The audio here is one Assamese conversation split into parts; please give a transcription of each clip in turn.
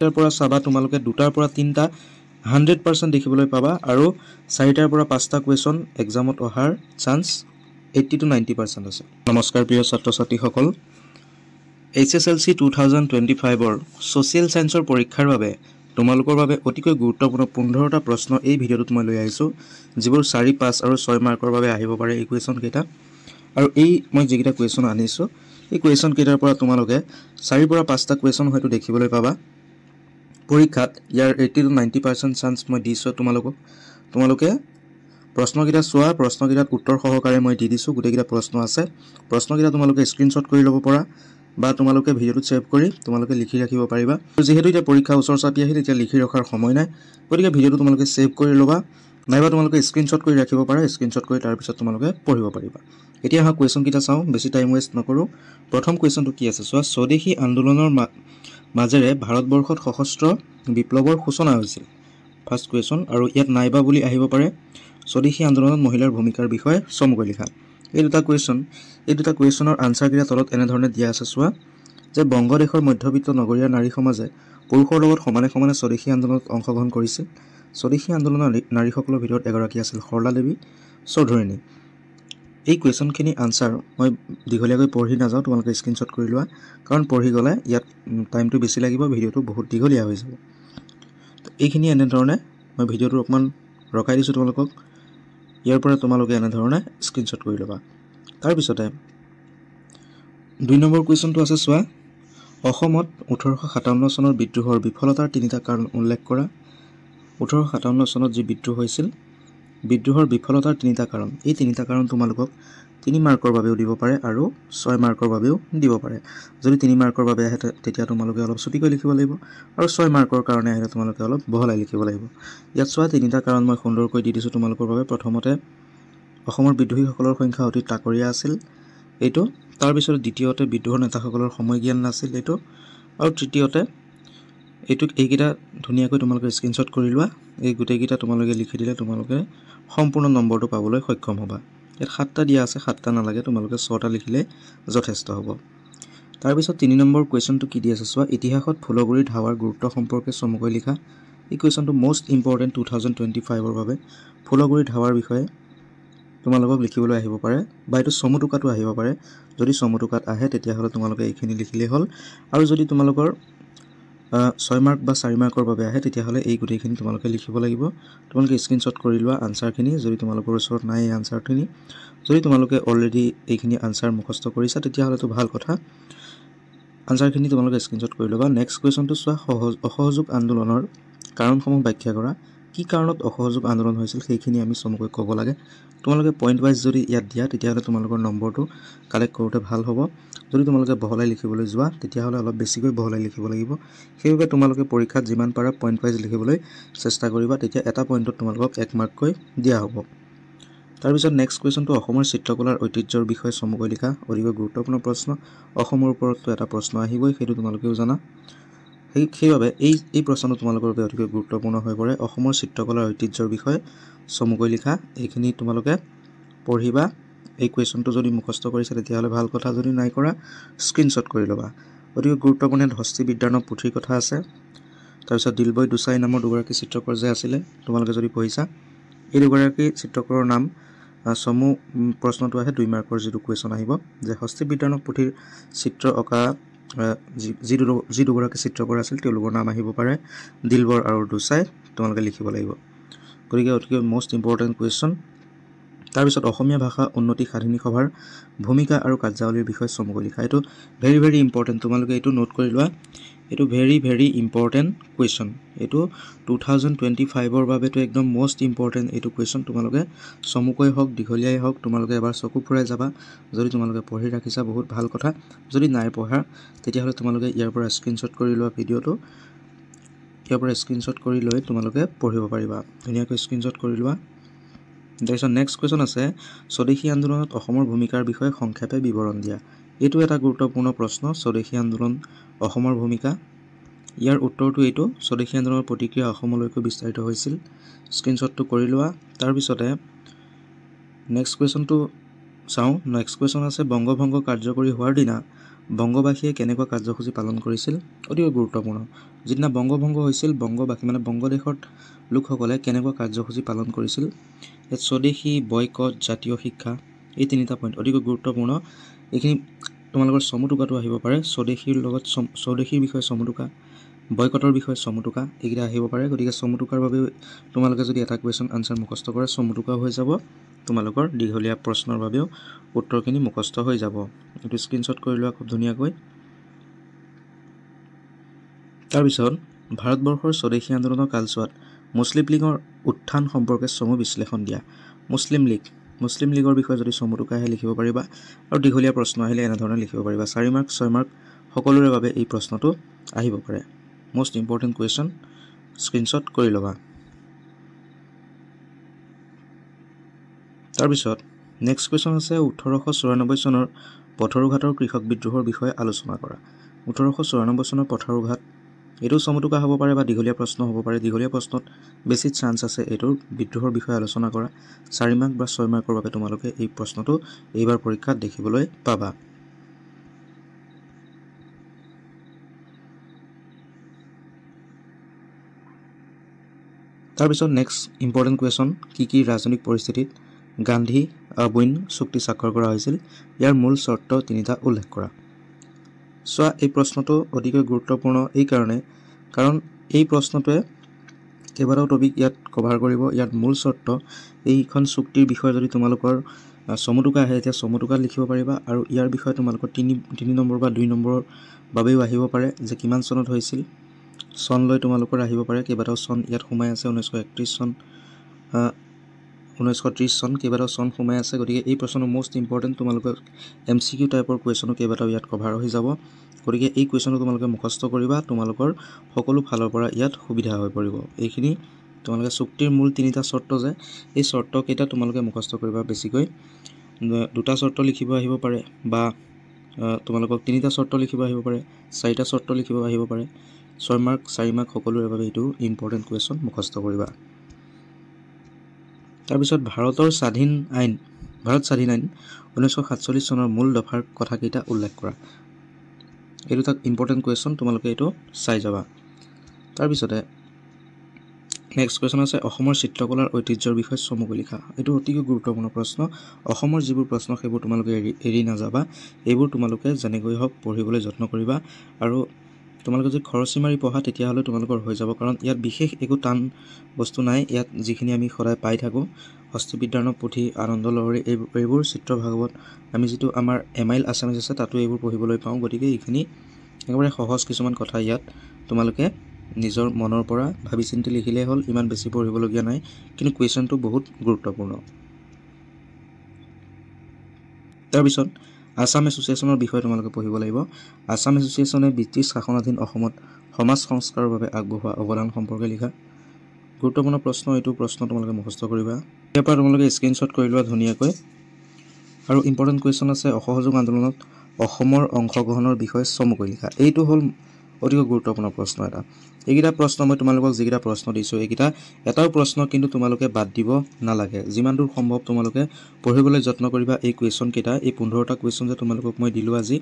তাৰ পৰা চাবা তোমালোকে 2টাৰ পৰা 3টা 100% দেখিবলৈ পাবা আৰু 4টাৰ পৰা 5টা কুৱেশ্যন এক্সামত অহাৰ চান্স 80 to 90% আছে। নমস্কাৰ প্ৰিয় ছাত্ৰ ছাত্ৰীসকল, HSLC 2025 ছ'চিয়েল সায়েন্সৰ পৰীক্ষাৰ বাবে তোমালোকৰ বাবে অতিকৈ গুৰুত্বপূৰ্ণ 15টা প্ৰশ্ন এই ভিডিঅ'টোত মই লৈ আহিছোঁ, যিবোৰ 4, 5 আৰু 6 মাৰ্কৰ বাবে আহিব পাৰে এই কুৱেশ্যন কেইটা। আৰু এই মই যিকেইটা কুৱেশ্যন আনিছোঁ এই কুৱেশ্যন কেইটাৰ পৰা তোমালোকে 4 পৰা 5টা কুৱেশ্যন হয়তো দেখিবলৈ পাবা পৰীক্ষাত। ইয়াৰ 80 to 90% চান্স মই দিছোঁ তোমালোকে প্ৰশ্নকেইটা চোৱা, প্ৰশ্নকেইটাত উত্তৰ সহকাৰে মই দি দিছোঁ। গোটেইকেইটা প্ৰশ্ন আছে, প্ৰশ্নকেইটা তোমালোকে স্ক্ৰীনশ্বট কৰি ল'ব পৰা বা তোমালোকে ভিডিঅ'টো ছেভ কৰি তোমালোকে লিখি ৰাখিব পাৰিবা। যিহেতু এতিয়া পৰীক্ষা ওচৰ চাপি আহিল, এতিয়া লিখি ৰখাৰ সময় নাই, গতিকে ভিডিঅ'টো তোমালোকে ছেভ কৰি ল'বা, নাইবা তোমালোকে স্ক্ৰীনশ্বট কৰি ৰাখিব পাৰা। স্ক্ৰীনশ্বট কৰি তাৰপিছত তোমালোকে পঢ়িব পাৰিবা। এতিয়া অহা কুৱেশ্যনকেইটা চাওঁ, বেছি টাইম ৱেষ্ট নকৰোঁ। প্ৰথম কুৱেশ্যনটো কি আছে চোৱা, স্বদেশী আন্দোলনৰ মাজেৰে ভাৰতবৰ্ষত সশস্ত্ৰ বিপ্লৱৰ সূচনা হৈছিল। ফাৰ্ষ্ট কুৱেশ্যন, আৰু ইয়াত নাইবা বুলি আহিব পাৰে স্বদেশী আন্দোলনত মহিলাৰ ভূমিকাৰ বিষয়ে চমুকৈ লিখা। এই দুটা কুৱেশ্যনৰ আনচাৰকেইটা তলত এনেধৰণে দিয়া আছে চোৱা, যে বংগদেশৰ মধ্যবিত্ত নগৰীয়া নাৰী সমাজে পুৰুষৰ লগত সমানে সমানে স্বদেশী আন্দোলনত অংশগ্ৰহণ কৰিছিল। স্বদেশী আন্দোলনৰ নাৰীসকলৰ ভিতৰত এগৰাকী আছিল সৰলা দেৱী চৌধুৰাণী। এই কুৱেশ্যনখিনি আনচাৰ মই দীঘলীয়াকৈ পঢ়ি নাযাওঁ, তোমালোকে স্ক্ৰীনশ্বট কৰি লোৱা, কাৰণ পঢ়ি গ'লে ইয়াত টাইমটো বেছি লাগিব, ভিডিঅ'টো বহুত দীঘলীয়া হৈ যাব। এইখিনি এনেধৰণে মই ভিডিঅ'টো অকণমান ৰখাই দিছোঁ তোমালোকক, ইয়াৰ পৰা তোমালোকে এনেধৰণে স্ক্ৰীনশ্বট কৰি ল'বা। তাৰপিছতে 2 নম্বৰ কুৱেশ্যনটো আছে চোৱা, অসমত 1857 চনৰ বিদ্ৰোহৰ বিফলতাৰ 3টা কাৰণ উল্লেখ কৰা। 1857 চনত যি বিদ্ৰোহ হৈছিল, বিদ্ৰোহৰ বিফলতাৰ 3টা কাৰণ। এই 3টা কাৰণ তোমালোকক 3 মাৰ্কৰ বাবেও দিব পাৰে আৰু 6 মাৰ্কৰ বাবেও দিব পাৰে। যদি 3 মাৰ্কৰ বাবে আহে তেতিয়া তোমালোকে অলপ চুটিকৈ লিখিব লাগিব, আৰু 6 মাৰ্কৰ কাৰণে আহিলে তোমালোকে অলপ বহলাই লিখিব লাগিব। ইয়াত চোৱা 3টা কাৰণ মই সুন্দৰকৈ দি দিছোঁ তোমালোকৰ বাবে। প্ৰথমতে অসমৰ বিদ্ৰোহীসকলৰ সংখ্যা অতি তাকৰীয়া আছিল, এইটো। তাৰপিছত দ্বিতীয়তে বিদ্ৰোহৰ নেতাসকলৰ সময় জ্ঞান নাছিল, এইটো। আৰু তৃতীয়তে এইকেইটা ধুনীয়াকৈ তোমালোকে স্ক্ৰীনশ্বট কৰি লোৱা। এই গোটেইকেইটা তোমালোকে লিখি দিলে তোমালোকে সম্পূৰ্ণ নম্বৰটো পাবলৈ সক্ষম হ'বা। ইয়াত 7টা দিয়া আছে, 7টা নালাগে, তোমালোকে 6টা লিখিলে যথেষ্ট হ'ব। তাৰপিছত 3 নম্বৰ কুৱেশ্যনটো কি দি আছে চোৱা, ইতিহাসত ফুলগুৰি ধাৱাৰ গুৰুত্ব সম্পৰ্কে চমুকৈ লিখা। এই কুৱেশ্যনটো মষ্ট ইম্পৰ্টেণ্ট 2025 বাবে। ফুলগুৰি ধাৱাৰ বিষয়ে তোমালোকক লিখিবলৈ আহিব পাৰে, বা এইটো চমু টোকাটো আহিব পাৰে। যদি চমু টোকাত আহে তেতিয়াহ'লে তোমালোকে এইখিনি লিখিলেই হ'ল, আৰু যদি তোমালোকৰ 6 মাৰ্ক বা 4 মাৰ্কৰ বাবে আহে তেতিয়াহ'লে এই গোটেইখিনি তোমালোকে লিখিব লাগিব। তোমালোকে স্ক্ৰীনশ্বট কৰি লোৱা আনচাৰখিনি, যদি তোমালোকৰ ওচৰত নাই এই আনচাৰখিনি। যদি তোমালোকে অলৰেডি এইখিনি আনচাৰ মুখস্থ কৰিছা তেতিয়াহ'লেতো ভাল কথা, আনচাৰখিনি তোমালোকে স্ক্ৰীনশ্বট কৰি ল'বা। নেক্সট কুৱেশ্যনটো চোৱা, অসহযোগ আন্দোলনৰ কাৰণসমূহ ব্যাখ্যা কৰা। কি কাৰণত অসহযোগ আন্দোলন হৈছিল সেইখিনি আমি চমুকৈ ক'ব লাগে। তোমালোকে পইণ্ট ৱাইজ যদি ইয়াত দিয়া তেতিয়াহ'লে তোমালোকৰ নম্বৰটো কালেক্ট কৰোঁতে ভাল হ'ব। যদি তোমালোকে বহলাই লিখিবলৈ যোৱা তেতিয়াহ'লে অলপ বেছিকৈ বহলাই লিখিব লাগিব। সেইবাবে তোমালোকে পৰীক্ষাত যিমান পাৰা পইণ্ট ৱাইজ লিখিবলৈ চেষ্টা কৰিবা, তেতিয়া এটা পইণ্টত তোমালোকক 1 মাৰ্ককৈ দিয়া হ'ব। তাৰপিছত নেক্সট কুৱেশ্যনটো, অসমৰ চিত্ৰকলাৰ ঐতিহ্যৰ বিষয়ে চমুকৈ লিখা। অতিকৈ গুৰুত্বপূৰ্ণ প্ৰশ্ন, অসমৰ ওপৰততো এটা প্ৰশ্ন আহিবই, সেইটো তোমালোকেও জানা। সেইবাবে এই প্ৰশ্নটো তোমালোকৰ বাবে অতিকৈ গুৰুত্বপূৰ্ণ হৈ পৰে। অসমৰ চিত্ৰকলাৰ ঐতিহ্যৰ বিষয়ে চমুকৈ লিখা। এইখিনি তোমালোকে পঢ়িবা। এই কুৱেশ্যনটো যদি মুখস্থ কৰিছা তেতিয়াহ'লে ভাল কথা, যদি নাই কৰা স্ক্ৰীনশ্বট কৰি ল'বা। অতিকৈ গুৰুত্বপূৰ্ণ হস্তি বিদ্যানক পুথিৰ কথা আছে। তাৰপিছত দিলবৈ দোচাই নামৰ দুগৰাকী চিত্ৰকৰ যে আছিলে, তোমালোকে যদি পঢ়িছা, এই দুগৰাকী চিত্ৰকৰৰ নাম চমু প্ৰশ্নটো আহে 2 মাৰ্কৰ যিটো কুৱেশ্যন আহিব, যে হস্তি বিদ্যানক পুথিৰ চিত্ৰ অঁকা যি দুগৰাকী চিত্ৰকৰ আছিল তেওঁলোকৰ নাম আহিব পাৰে দিলবৰ আৰু দোচাই, তোমালোকে লিখিব লাগিব। গতিকে অতিকৈ মষ্ট ইম্পৰ্টেণ্ট কুৱেশ্যন। তাৰপিছত অসমীয়া ভাষা উন্নতি সাধিনী সভাৰ ভূমিকা আৰু কাৰ্যাৱলীৰ বিষয়ে চমুকৈ লিখা। এইটো ভেৰি ভেৰি ইম্পৰ্টেণ্ট, তোমালোকে এইটো নোট কৰি লোৱা। এইটো ভেৰি ভেৰি ইম্পৰ্টেণ্ট কুৱেশ্যন। এইটো 2025 বাবেতো একদম মষ্ট ইম্পৰ্টেণ্ট এইটো কুৱেশ্যন। তোমালোকে চমুকৈ হওক দীঘলীয়াই হওক তোমালোকে এবাৰ চকু ফুৰাই যাবা। যদি তোমালোকে পঢ়ি ৰাখিছা বহুত ভাল কথা, যদি নাই পঢ়া তেতিয়াহ'লে তোমালোকে ইয়াৰ পৰা স্ক্ৰীনশ্বট কৰি লোৱা ভিডিঅ'টো, ইয়াৰ পৰা স্ক্ৰীনশ্বট কৰি লৈ তোমালোকে পঢ়িব পাৰিবা। ধুনীয়াকৈ স্ক্ৰীনশ্বট কৰি লোৱা। তাৰপিছত নেক্সট কুৱেশ্যন আছে, স্বদেশী আন্দোলনত অসমৰ ভূমিকাৰ বিষয়ে সংক্ষেপে বিৱৰণ দিয়া। এইটো এটা গুৰুত্বপূৰ্ণ প্ৰশ্ন, স্বদেশী আন্দোলন অসমৰ ভূমিকা। ইয়াৰ উত্তৰটো এইটো, স্বদেশী আন্দোলনৰ প্ৰতিক্ৰিয়া অসমলৈকো বিস্তাৰিত হৈছিল। স্ক্ৰীনশ্বটটো কৰি লোৱা। তাৰপিছতে নেক্সট কুৱেশ্যনটো চাওঁ। নেক্সট কুৱেশ্যন আছে, বংগভংগ কাৰ্যকৰী হোৱাৰ দিনা বংগবাসীয়ে কেনেকুৱা কাৰ্যসূচী পালন কৰিছিল অতিকৈ গুৰুত্বপূৰ্ণ যিদিনা বংগভংগ হৈছিল বংগবাসী মানে বংগদেশত লোকসকলে কেনেকুৱা কাৰ্যসূচী পালন কৰিছিল ইয়াত স্বদেশী বয়কট জাতীয় শিক্ষা এই তিনিটা পইণ্ট অতিকৈ গুৰুত্বপূৰ্ণ এইখিনি তোমালোকৰ চমুটোকাটো আহিব পাৰে স্বদেশীৰ লগত স্বদেশীৰ বিষয়ে চমুটোকা বয়কটৰ বিষয়ে চমুটোকা এইকেইটা আহিব পাৰে গতিকে চমুটোকাৰ বাবে তোমালোকে যদি এটা কুৱেশ্যন আনসাৰ মুখস্থ কৰে চমুটোকা হৈ যাব তোমালোকৰ দীঘলীয়া প্ৰশ্নৰ বাবেও উত্তৰখিনি মুখস্থ হৈ যাব এইটো স্ক্ৰীনশ্বট কৰি লোৱা খুব ধুনীয়াকৈ তাৰপিছত ভাৰতবৰ্ষৰ স্বদেশী আন্দোলনৰ কালছোৱাত মুছলিম লীগৰ উত্থান সম্পৰ্কে চমু বিশ্লেষণ দিয়া মুছলিম লীগৰ বিষয়ে যদি চমুটোকা আহে লিখিব পাৰিবা আৰু দীঘলীয়া প্ৰশ্ন আহিলে এনেধৰণে লিখিব পাৰিবা 4 মাৰ্ক 6 মাৰ্ক সকলোৰে বাবে এই প্ৰশ্নটো আহিব পাৰে মোষ্ট ইম্পৰ্টেণ্ট কুৱেশ্যন স্ক্ৰীনশ্বট কৰি ল'বা তাৰপিছত নেক্সট কুৱেশ্যন আছে 1894 চনৰ পথৰুঘাটৰ কৃষক বিদ্ৰোহৰ বিষয়ে আলোচনা কৰা 1894 চনৰ পথৰুঘাট এইটো চমুটোকা হ'ব পাৰে বা দীঘলীয়া প্ৰশ্ন হ'ব পাৰে দীঘলীয়া প্ৰশ্নত বেছি চান্স আছে এইটোৰ বিদ্ৰোহৰ বিষয়ে আলোচনা কৰা 4 মাৰ্ক বা 6 মাৰ্কৰ বাবে তোমালোকে এই প্ৰশ্নটো এইবাৰ পৰীক্ষাত দেখিবলৈ পাবা তাৰপিছত নেক্সট ইম্পৰ্টেণ্ট কুৱেশ্যন কি ৰাজনৈতিক পৰিস্থিতিত গান্ধী আবুইন চুক্তি স্বাক্ষৰ কৰা হৈছিল ইয়াৰ মূল চৰ্ত তিনিটা উল্লেখ কৰা চোৱা এই প্ৰশ্নটো অতিকৈ গুৰুত্বপূৰ্ণ এই কাৰণে কাৰণ এই প্ৰশ্নটোৱে কেইবাটাও টপিক ইয়াত কভাৰ কৰিব ইয়াত মূল চৰ্ত এইখন চুক্তিৰ বিষয়ে যদি তোমালোকৰ চমুটোকা আহে এতিয়া চমুটোকা লিখিব পাৰিবা আৰু ইয়াৰ বিষয়ে তোমালোকৰ 3 নম্বৰ বা 2 নম্বৰৰ বাবেও আহিব পাৰে যে কিমান চনত হৈছিল চন লৈ তোমালোকৰ আহিব পাৰে কেইবাটাও চন ইয়াত সোমাই আছে 1931 চন 1930 চন কেইবাটাও চন সোমাই আছে গতিকে এই প্ৰশ্নটো মোষ্ট ইম্পৰ্টেণ্ট তোমালোকৰ MCQ টাইপৰ কুৱেশ্যনো কেইবাটাও ইয়াত কভাৰ হৈ যাব গতিকে এই কুৱেশ্যনটো তোমালোকে মুখস্থ কৰিবা তোমালোকৰ সকলো ফালৰ পৰা ইয়াত সুবিধা হৈ পৰিব এইখিনি তোমালোকে চুক্তিৰ মূল তিনিটা চৰ্ত যে এই চৰ্তকেইটা তোমালোকে মুখস্থ কৰিবা বেছিকৈ দুটা চৰ্ত লিখিব আহিব পাৰে বা তোমালোকক তিনিটা চৰ্ত লিখিব আহিব পাৰে চাৰিটা চৰ্ত লিখিব আহিব পাৰে 6 মাৰ্ক 4 মাৰ্ক সকলোৰে বাবে এইটো ইম্পৰ্টেণ্ট কুৱেশ্যন মুখস্থ কৰিবা তাৰপিছত ভাৰত স্বাধীন আইন 1947 চনৰ মূল দফাৰ কথাকেইটা উল্লেখ কৰা এইটো এটা ইম্পৰ্টেণ্ট কুৱেশ্যন তোমালোকে এইটো চাই যাবা তাৰপিছতে নেক্সট কুৱেশ্যন আছে অসমৰ চিত্ৰকলাৰ ঐতিহ্যৰ বিষয়ে চমুকৈ লিখা এইটো অতিকৈ গুৰুত্বপূৰ্ণ প্ৰশ্ন অসমৰ যিবোৰ প্ৰশ্ন সেইবোৰ তোমালোকে এৰি নাযাবা এইবোৰ তোমালোকে যেনেকৈ হওক পঢ়িবলৈ যত্ন কৰিবা আৰু তোমালোকে যদি খৰচি মাৰি পঢ়া তেতিয়াহ'লে তোমালোকৰ হৈ যাব কাৰণ ইয়াত বিশেষ একো টান বস্তু নাই ইয়াত যিখিনি আমি সদায় পাই থাকোঁ হস্তিবিদ্যাৰ্ণৱ পুথি আনন্দ লহৰী এইবোৰ চিত্ৰ ভাগৱত আমি যিটো আমাৰ এমাইল আছামিজ আছে তাতো এইবোৰ পঢ়িবলৈ পাওঁ গতিকে এইখিনি একেবাৰে সহজ কিছুমান কথা ইয়াত তোমালোকে নিজৰ মনৰ পৰা ভাবি চিন্তি লিখিলেই হ'ল ইমান বেছি পঢ়িবলগীয়া নাই কিন্তু কুৱেশ্যনটো বহুত গুৰুত্বপূৰ্ণ তাৰপিছত আসাম এছ'চিয়েশ্যনৰ বিষয়ে তোমালোকে পঢ়িব লাগিব আসাম এছ'চিয়েশ্যনে ব্ৰিটিছ শাসনাধীন অসমত সমাজ সংস্কাৰৰ বাবে আগবঢ়োৱা অৱদান সম্পৰ্কে লিখা গুৰুত্বপূৰ্ণ প্ৰশ্ন এইটো প্ৰশ্ন তোমালোকে মুখস্থ কৰিবা ইয়াৰ পৰা তোমালোকে স্ক্ৰীনশ্বট কৰি লোৱা ধুনীয়াকৈ আৰু ইম্পৰ্টেণ্ট কুৱেশ্যন আছে অসহযোগ আন্দোলনত অসমৰ অংশগ্ৰহণৰ বিষয়ে চমুকৈ লিখা এইটো হ'ল অতিকৈ গুৰুত্বপূৰ্ণ প্ৰশ্ন এটা এইকেইটা প্ৰশ্ন মই তোমালোকক যিকেইটা প্ৰশ্ন দিছোঁ এইকেইটা এটাও প্ৰশ্ন কিন্তু তোমালোকে বাদ দিব নালাগে যিমান দূৰ সম্ভৱ তোমালোকে পঢ়িবলৈ যত্ন কৰিবা এই কুৱেশ্যন কেইটা এই 15টা কুৱেশ্যন যে তোমালোকক মই দিলোঁ আজি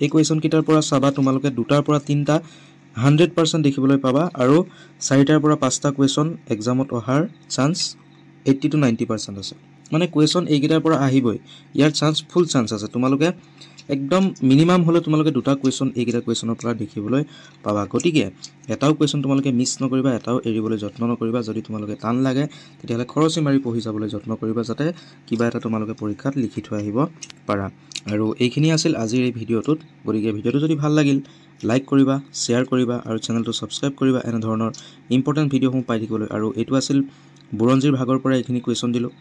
এই কুৱেশ্যন কেইটাৰ পৰা চাবা তোমালোকে 2টাৰ পৰা 3টা 100% দেখিবলৈ পাবা আৰু 4টাৰ পৰা 5টা কুৱেশ্যন এক্সামত অহাৰ চান্স 80 to 90% আছে মানে কুৱেশ্যন এইকেইটাৰ পৰা আহিবই ইয়াৰ চান্স ফুল চান্স আছে তোমালোকে একদম মিনিমাম হলে তোমালোকে 2টা কুৱেশ্যন এইকেইটা কুৱেশ্যনৰ পৰা দেখিবলৈ পাবা গতিকে এটাও কুৱেশ্যন তোমালোকে মিছ নকৰিবা এটাও এৰিবলৈ যত্ন নকৰিবা যদি তোমালোকে টান লাগে তেতিয়াহ'লে খৰচি মাৰি পঢ়ি যাবলৈ যত্ন কৰিবা যাতে কিবা এটা তোমালোকে পৰীক্ষাত লিখি থৈ আহিব পাৰা আৰু এইখিনি আছিল আজিৰ এই ভিডিঅ'টোত গতিকে ভিডিঅ'টো যদি ভাল লাগিল লাইক কৰিবা শ্বেয়াৰ কৰিবা আৰু চেনেলটো ছাবস্ক্ৰাইব কৰিবা এনে ধৰণৰ ইম্পৰ্টেণ্ট ভিডিঅ'সমূহ পাই থাকিবলৈ আৰু এইটো আছিল বুৰঞ্জীৰ ভাগৰ পৰা এইখিনি কুৱেশ্যন দিলোঁ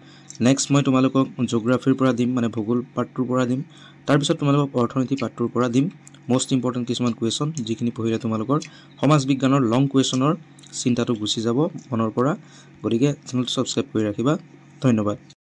নেক্সট মই তোমালোকক জিঅ'গ্ৰাফিৰ পৰা দিম মানে ভূগোল পাৰ্টটোৰ পৰা দিম তাৰপিছত তোমালোকক অৰ্থনীতি পাৰ্টটোৰ পৰা দিম মোষ্ট ইম্পৰ্টেণ্ট কিছুমান কুৱেশ্যন যিখিনি পঢ়িলে তোমালোকৰ সমাজ বিজ্ঞানৰ লং কুৱেশ্যনৰ চিন্তাটো গুচি যাব মনৰ পৰা গতিকে চেনেলটো ছাবস্ক্ৰাইব কৰি ৰাখিবা ধন্যবাদ